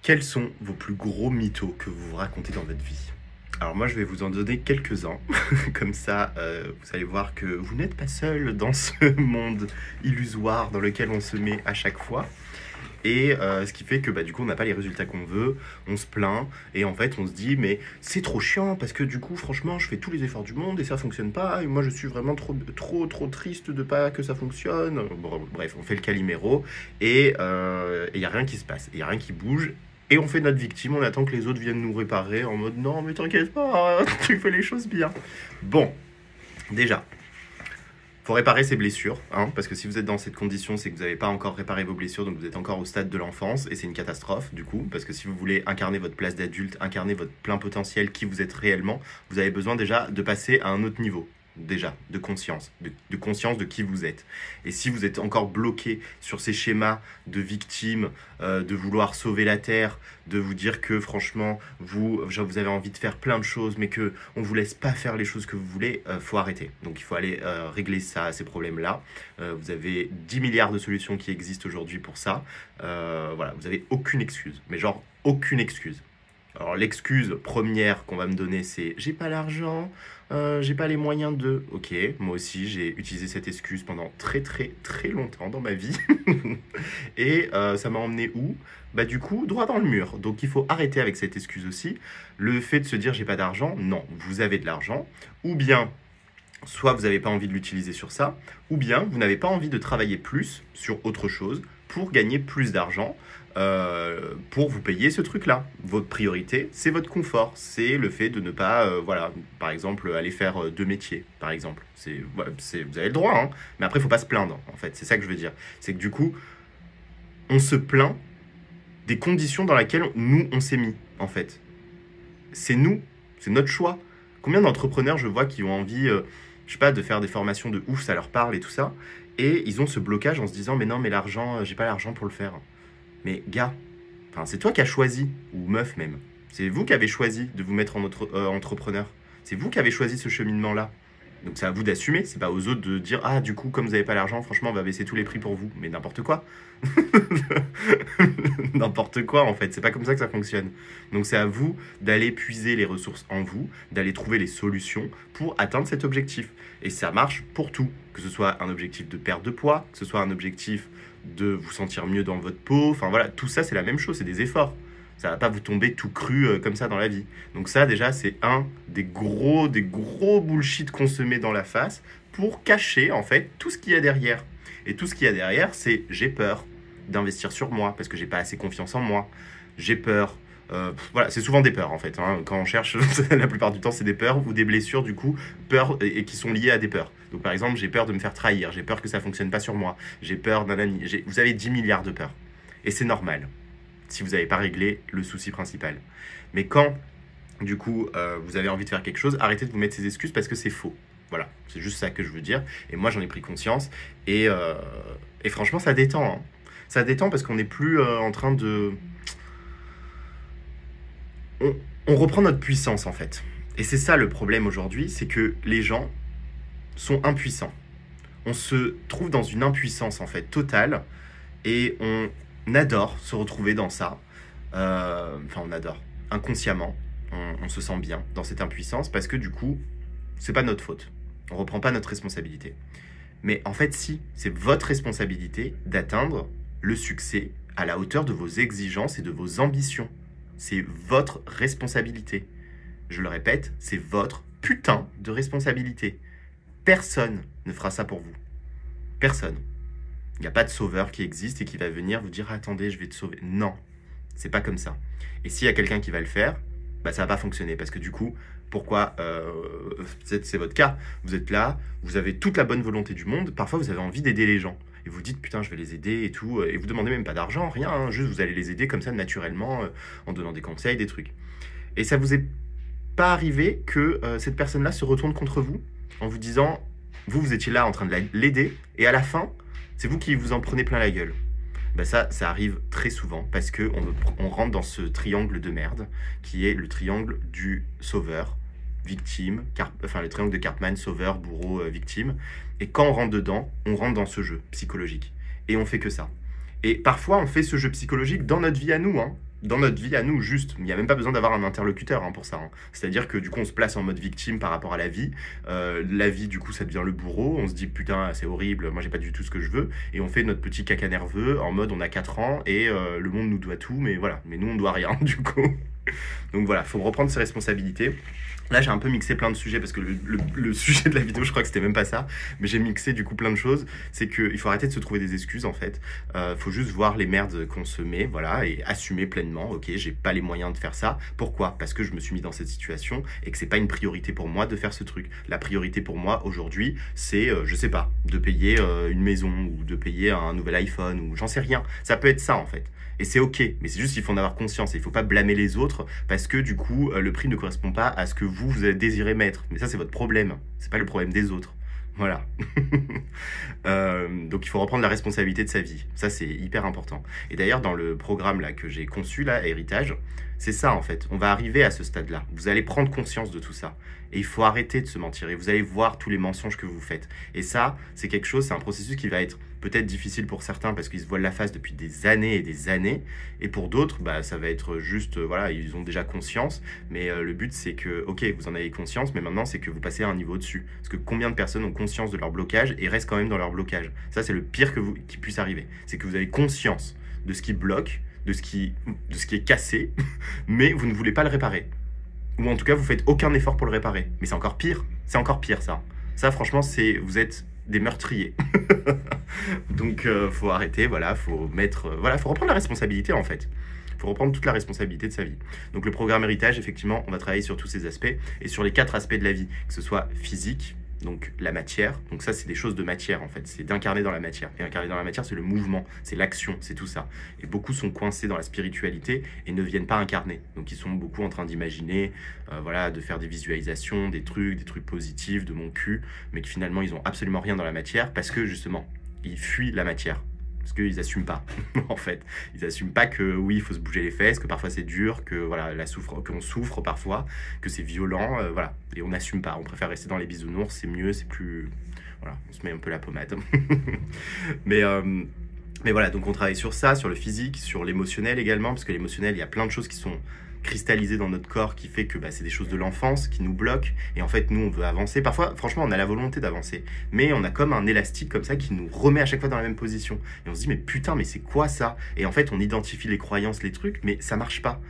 Quels sont vos plus gros mythos que vous vous racontez dans votre vie? Alors moi, je vais vous en donner quelques-uns. Comme ça, vous allez voir que vous n'êtes pas seul dans ce monde illusoire dans lequel on se met à chaque fois. Et ce qui fait que du coup, on n'a pas les résultats qu'on veut, on se plaint, et en fait, on se dit, mais c'est trop chiant, parce que du coup, franchement, je fais tous les efforts du monde et ça fonctionne pas, et moi, je suis vraiment trop triste de pas que ça fonctionne. Bon, bref, on fait le caliméro, et il n'y a rien qui se passe, il n'y a rien qui bouge, et on fait notre victime, on attend que les autres viennent nous réparer en mode, non, mais t'inquiète pas, tu fais les choses bien. Bon, déjà, faut réparer ses blessures, hein, parce que si vous êtes dans cette condition, c'est que vous n'avez pas encore réparé vos blessures, donc vous êtes encore au stade de l'enfance, et c'est une catastrophe, du coup, parce que si vous voulez incarner votre place d'adulte, incarner votre plein potentiel, qui vous êtes réellement, vous avez besoin déjà de passer à un autre niveau, déjà, de conscience de qui vous êtes. Et si vous êtes encore bloqué sur ces schémas de victime, de vouloir sauver la Terre, de vous dire que franchement, vous avez envie de faire plein de choses, mais que on vous laisse pas faire les choses que vous voulez, faut arrêter. Donc il faut aller régler ça, ces problèmes-là. Vous avez 10 milliards de solutions qui existent aujourd'hui pour ça. Voilà, vous avez aucune excuse, mais genre aucune excuse. Alors l'excuse première qu'on va me donner, c'est j'ai pas l'argent, j'ai pas les moyens de. Ok, moi aussi j'ai utilisé cette excuse pendant très longtemps dans ma vie. Et ça m'a emmené où? Bah du coup, droit dans le mur. Donc il faut arrêter avec cette excuse aussi. Le fait de se dire j'ai pas d'argent, non, vous avez de l'argent. Ou bien, soit vous n'avez pas envie de l'utiliser sur ça, ou bien vous n'avez pas envie de travailler plus sur autre chose pour gagner plus d'argent, pour vous payer ce truc-là. Votre priorité, c'est votre confort, c'est le fait de ne pas, voilà, par exemple, aller faire deux métiers, par exemple. Vous avez le droit, hein, mais après, il ne faut pas se plaindre, en fait. C'est ça que je veux dire. C'est que du coup, on se plaint des conditions dans lesquelles nous, on s'est mis, en fait. C'est nous, c'est notre choix. Combien d'entrepreneurs je vois qui ont envie, je sais pas, de faire des formations de ouf, ça leur parle et tout ça, et ils ont ce blocage en se disant, mais non, mais l'argent, j'ai pas l'argent pour le faire. Mais gars, enfin, c'est toi qui as choisi, ou meuf même, c'est vous qui avez choisi de vous mettre en entrepreneur. C'est vous qui avez choisi ce cheminement-là. Donc c'est à vous d'assumer, c'est pas aux autres de dire ah du coup comme vous n'avez pas l'argent, franchement on va baisser tous les prix pour vous. Mais n'importe quoi. N'importe quoi en fait, c'est pas comme ça que ça fonctionne. Donc c'est à vous d'aller puiser les ressources en vous, d'aller trouver les solutions pour atteindre cet objectif. Et ça marche pour tout, que ce soit un objectif de perte de poids, que ce soit un objectif de vous sentir mieux dans votre peau, enfin voilà, tout ça c'est la même chose, c'est des efforts. Ça va pas vous tomber tout cru comme ça dans la vie. Donc ça déjà c'est un des gros bullshit qu'on se met dans la face pour cacher en fait tout ce qu'il y a derrière. Et tout ce qu'il y a derrière c'est j'ai peur d'investir sur moi parce que j'ai pas assez confiance en moi. J'ai peur. Voilà, c'est souvent des peurs en fait, hein. Quand on cherche, la plupart du temps c'est des peurs ou des blessures du coup, peurs et qui sont liées à des peurs. Donc par exemple j'ai peur de me faire trahir, j'ai peur que ça fonctionne pas sur moi, j'ai peur nanani, vous avez 10 milliards de peurs. Et c'est normal si vous n'avez pas réglé le souci principal. Mais quand, du coup, vous avez envie de faire quelque chose, arrêtez de vous mettre ces excuses parce que c'est faux. Voilà, c'est juste ça que je veux dire. Et moi, j'en ai pris conscience. Et franchement, ça détend, hein. Ça détend parce qu'on n'est plus en train de... On reprend notre puissance, en fait. Et c'est ça le problème aujourd'hui, c'est que les gens sont impuissants. On se trouve dans une impuissance, en fait, totale. Et on adore se retrouver dans ça. Enfin, on adore. Inconsciemment, on se sent bien dans cette impuissance parce que du coup, c'est pas notre faute. On reprend pas notre responsabilité. Mais en fait, si, c'est votre responsabilité d'atteindre le succès à la hauteur de vos exigences et de vos ambitions. C'est votre responsabilité. Je le répète, c'est votre putain de responsabilité. Personne ne fera ça pour vous. Personne. Il n'y a pas de sauveur qui existe et qui va venir vous dire attendez, je vais te sauver. Non, c'est pas comme ça. Et s'il y a quelqu'un qui va le faire, bah ça va pas fonctionner parce que du coup, pourquoi c'est votre cas. Vous êtes là, vous avez toute la bonne volonté du monde. Parfois, vous avez envie d'aider les gens et vous dites putain, je vais les aider et tout. Et vous demandez même pas d'argent, rien. Hein, juste vous allez les aider comme ça naturellement en donnant des conseils, des trucs. Et ça vous est pas arrivé que cette personne-là se retourne contre vous en vous disant vous étiez là en train de l'aider et à la fin c'est vous qui vous en prenez plein la gueule. Ben ça arrive très souvent parce qu'on rentre dans ce triangle de merde qui est le triangle du sauveur, victime, enfin le triangle de Cartman, sauveur, bourreau, victime. Et quand on rentre dedans, on rentre dans ce jeu psychologique. Et on fait que ça. Et parfois, on fait ce jeu psychologique dans notre vie à nous, hein. Dans notre vie à nous, juste. Il n'y a même pas besoin d'avoir un interlocuteur hein, pour ça. Hein. C'est-à-dire que du coup, on se place en mode victime par rapport à la vie. La vie, du coup, ça devient le bourreau. On se dit, putain, c'est horrible, moi, j'ai pas du tout ce que je veux. Et on fait notre petit caca nerveux en mode, on a 4 ans et le monde nous doit tout, mais voilà. Mais nous, on doit rien, du coup. Donc voilà, faut reprendre ses responsabilités. Là, j'ai un peu mixé plein de sujets parce que le sujet de la vidéo, je crois que c'était même pas ça. Mais j'ai mixé du coup plein de choses. C'est qu'il faut arrêter de se trouver des excuses en fait. Faut juste voir les merdes qu'on se met, voilà, et assumer pleinement. Ok, j'ai pas les moyens de faire ça. Pourquoi? Parce que je me suis mis dans cette situation et que c'est pas une priorité pour moi de faire ce truc. La priorité pour moi aujourd'hui, c'est, je sais pas, de payer une maison ou de payer un nouvel iPhone ou j'en sais rien. Ça peut être ça en fait. Et c'est ok, mais c'est juste qu'il faut en avoir conscience et il faut pas blâmer les autres parce que du coup, le prix ne correspond pas à ce que vous avez désiré mettre. Mais ça, c'est votre problème, c'est pas le problème des autres. Voilà. Donc il faut reprendre la responsabilité de sa vie. Ça, c'est hyper important. Et d'ailleurs, dans le programme là que j'ai conçu, là, Héritage, c'est ça en fait. On va arriver à ce stade-là. Vous allez prendre conscience de tout ça. Et il faut arrêter de se mentir. Et vous allez voir tous les mensonges que vous faites. Et ça, c'est quelque chose, c'est un processus qui va être peut-être difficile pour certains parce qu'ils se voilent la face depuis des années et des années. Et pour d'autres, bah, ça va être juste, voilà, ils ont déjà conscience. Mais le but, c'est que, ok, vous en avez conscience, mais maintenant, c'est que vous passez à un niveau au-dessus. Parce que combien de personnes ont conscience de leur blocage et restent quand même dans leur blocage? Ça, c'est le pire qui puisse arriver. C'est que vous avez conscience de ce qui bloque, de ce qui est cassé, mais vous ne voulez pas le réparer. Ou en tout cas, vous faites aucun effort pour le réparer. Mais c'est encore pire. C'est encore pire, ça. Ça, franchement, vous êtes des meurtriers. Donc, faut arrêter, voilà, faut reprendre la responsabilité, en fait. Faut reprendre toute la responsabilité de sa vie. Donc, le programme Héritage, effectivement, on va travailler sur tous ces aspects et sur les 4 aspects de la vie, que ce soit physique, donc la matière. Donc ça, c'est des choses de matière, en fait. C'est d'incarner dans la matière. Et incarner dans la matière, c'est le mouvement, c'est l'action, c'est tout ça. Et beaucoup sont coincés dans la spiritualité et ne viennent pas incarner. Donc ils sont beaucoup en train d'imaginer, voilà, de faire des visualisations, des trucs positifs de mon cul, mais que finalement, ils ont absolument rien dans la matière parce que, justement, ils fuient la matière. Parce qu'ils n'assument pas, en fait. Ils n'assument pas que, oui, il faut se bouger les fesses, que parfois c'est dur, que voilà, qu'on souffre parfois, que c'est violent, voilà. Et on n'assume pas. On préfère rester dans les bisounours, c'est mieux, c'est plus... Voilà, on se met un peu la pommade. Mais voilà, donc on travaille sur ça, sur le physique, sur l'émotionnel également, parce que l'émotionnel, il y a plein de choses qui sont cristallisées dans notre corps qui fait que bah, c'est des choses de l'enfance qui nous bloquent et en fait nous on veut avancer, parfois franchement on a la volonté d'avancer mais on a comme un élastique comme ça qui nous remet à chaque fois dans la même position et on se dit mais putain mais c'est quoi ça, et en fait on identifie les croyances, les trucs, mais ça marche pas.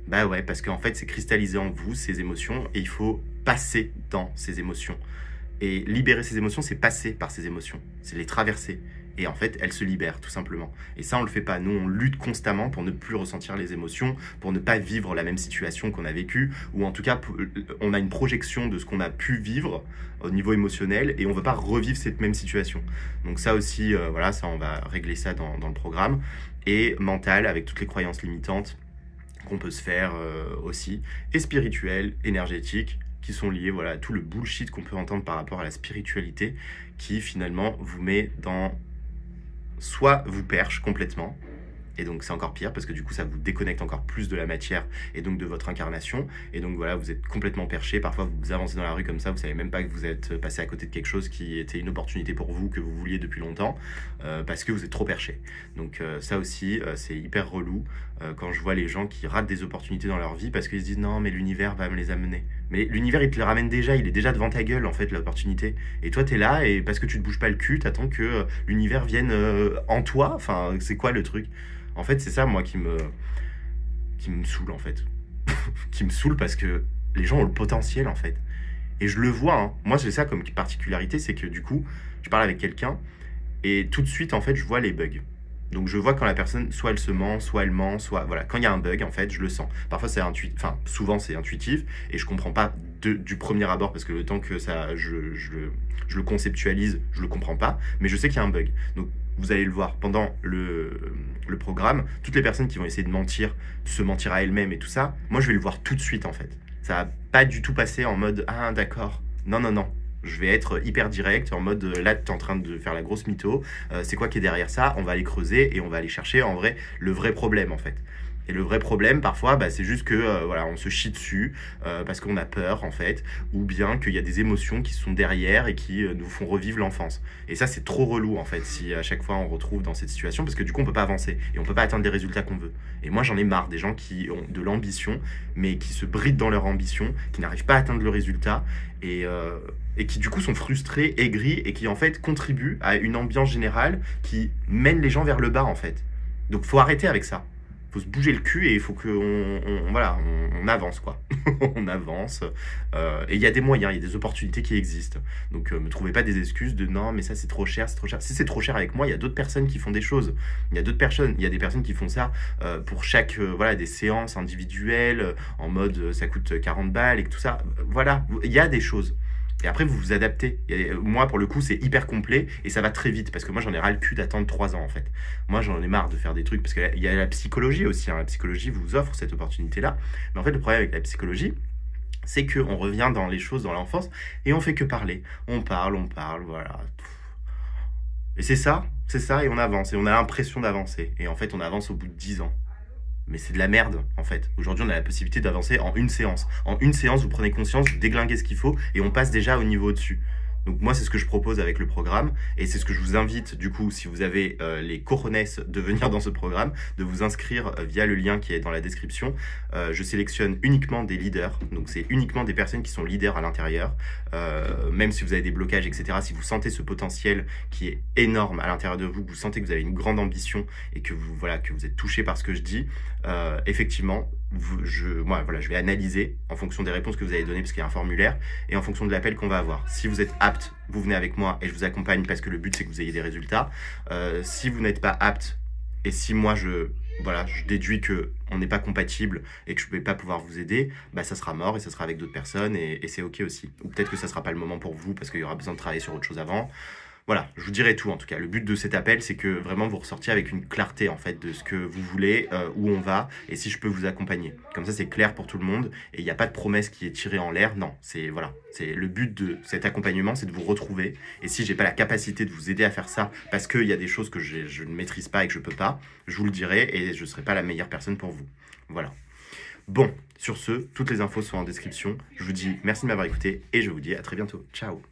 Bah ouais, parce qu'en fait c'est cristallisé en vous ces émotions et il faut passer dans ces émotions et libérer ces émotions, c'est passer par ces émotions, c'est les traverser. Et en fait, elles se libèrent, tout simplement. Et ça, on le fait pas. Nous, on lutte constamment pour ne plus ressentir les émotions, pour ne pas vivre la même situation qu'on a vécue, ou en tout cas, on a une projection de ce qu'on a pu vivre au niveau émotionnel, et on veut pas revivre cette même situation. Donc ça aussi, voilà, ça, on va régler ça dans le programme. Et mental, avec toutes les croyances limitantes qu'on peut se faire aussi, et spirituel, énergétique, qui sont liés, voilà, à tout le bullshit qu'on peut entendre par rapport à la spiritualité, qui finalement vous met dans... soit vous perche complètement, et donc c'est encore pire parce que du coup ça vous déconnecte encore plus de la matière et donc de votre incarnation, et donc voilà, vous êtes complètement perché, parfois vous avancez dans la rue comme ça, vous savez même pas que vous êtes passé à côté de quelque chose qui était une opportunité pour vous, que vous vouliez depuis longtemps, parce que vous êtes trop perché. Donc ça aussi, c'est hyper relou quand je vois les gens qui ratent des opportunités dans leur vie parce qu'ils se disent non mais l'univers va me les amener. Mais l'univers il te les ramène déjà, il est déjà devant ta gueule en fait l'opportunité. Et toi t'es là et parce que tu te bouges pas le cul, t'attends que l'univers vienne en toi, enfin c'est quoi le truc? En fait, c'est ça, moi, qui me saoule, en fait. Qui me saoule parce que les gens ont le potentiel, en fait. Et je le vois, hein. Moi, j'ai ça comme particularité, c'est que, du coup, je parle avec quelqu'un et tout de suite, en fait, je vois les bugs. Donc, je vois quand la personne, soit elle se ment, soit... Voilà, quand il y a un bug, en fait, je le sens. Parfois, c'est intuitif, enfin, souvent, c'est intuitif et je comprends pas du premier abord parce que le temps que ça, je le conceptualise, je le comprends pas, mais je sais qu'il y a un bug. Donc, vous allez le voir pendant le programme, toutes les personnes qui vont essayer de mentir, de se mentir à elles-mêmes et tout ça, moi je vais le voir tout de suite en fait. Ça va pas du tout passer en mode « Ah d'accord, non non non ». Je vais être hyper direct, en mode là tu es en train de faire la grosse mytho, c'est quoi qui est derrière ça? On va aller creuser et on va aller chercher en vrai le vrai problème en fait. Et le vrai problème, parfois, c'est juste que voilà, on se chie dessus parce qu'on a peur, en fait, ou bien qu'il y a des émotions qui sont derrière et qui nous font revivre l'enfance. Et ça, c'est trop relou, en fait, si à chaque fois on retrouve dans cette situation, parce que du coup, on peut pas avancer et on peut pas atteindre les résultats qu'on veut. Et moi, j'en ai marre des gens qui ont de l'ambition, mais qui se brident dans leur ambition, qui n'arrivent pas à atteindre le résultat et qui du coup sont frustrés, aigris et qui en fait contribuent à une ambiance générale qui mène les gens vers le bas en fait. Donc faut arrêter avec ça. Faut se bouger le cul et il faut voilà, on avance quoi. On avance. Et il y a des moyens, il y a des opportunités qui existent. Donc me trouvez pas des excuses de non mais ça c'est trop cher, c'est trop cher. Si c'est trop cher avec moi, il y a d'autres personnes qui font des choses. Il y a d'autres personnes, il y a des personnes qui font ça pour chaque voilà des séances individuelles en mode ça coûte 40 balles et que tout ça. Voilà, il y a des choses. Et après, vous vous adaptez. Et moi, pour le coup, c'est hyper complet et ça va très vite parce que moi, j'en ai ras le cul d'attendre 3 ans en fait. Moi, j'en ai marre de faire des trucs parce qu'il y a la psychologie aussi. Hein. La psychologie vous offre cette opportunité-là. Mais en fait, le problème avec la psychologie, c'est qu'on revient dans les choses dans l'enfance et on fait que parler. On parle, voilà. Et c'est ça, et on avance. Et on a l'impression d'avancer. Et en fait, on avance au bout de 10 ans. Mais c'est de la merde, en fait. Aujourd'hui, on a la possibilité d'avancer en une séance. En une séance, vous prenez conscience, vous déglinguez ce qu'il faut, et on passe déjà au niveau au-dessus. Donc moi, c'est ce que je propose avec le programme, et c'est ce que je vous invite, du coup, si vous avez les cojones de venir dans ce programme, de vous inscrire via le lien qui est dans la description. Je sélectionne uniquement des leaders, donc c'est uniquement des personnes qui sont leaders à l'intérieur, même si vous avez des blocages, etc. Si vous sentez ce potentiel qui est énorme à l'intérieur de vous, que vous sentez que vous avez une grande ambition et que vous êtes touché par ce que je dis, effectivement, je vais analyser en fonction des réponses que vous avez données, parce qu'il y a un formulaire, et en fonction de l'appel qu'on va avoir. Si vous êtes apte, vous venez avec moi et je vous accompagne parce que le but c'est que vous ayez des résultats. Si vous n'êtes pas apte et si moi je déduis que on n'est pas compatible et que je ne vais pas pouvoir vous aider, ça sera mort et ça sera avec d'autres personnes et c'est ok aussi. Ou peut-être que ça sera pas le moment pour vous parce qu'il y aura besoin de travailler sur autre chose avant. Voilà, je vous dirai tout en tout cas. Le but de cet appel, c'est que vraiment vous ressortiez avec une clarté en fait de ce que vous voulez, où on va et si je peux vous accompagner. Comme ça, c'est clair pour tout le monde et il n'y a pas de promesse qui est tirée en l'air. Non, c'est voilà, c'est le but de cet accompagnement, c'est de vous retrouver. Et si j'ai pas la capacité de vous aider à faire ça parce qu'il y a des choses que je ne maîtrise pas et que je peux pas, je vous le dirai et je serai pas la meilleure personne pour vous. Voilà. Bon, sur ce, toutes les infos sont en description. Je vous dis merci de m'avoir écouté et je vous dis à très bientôt. Ciao.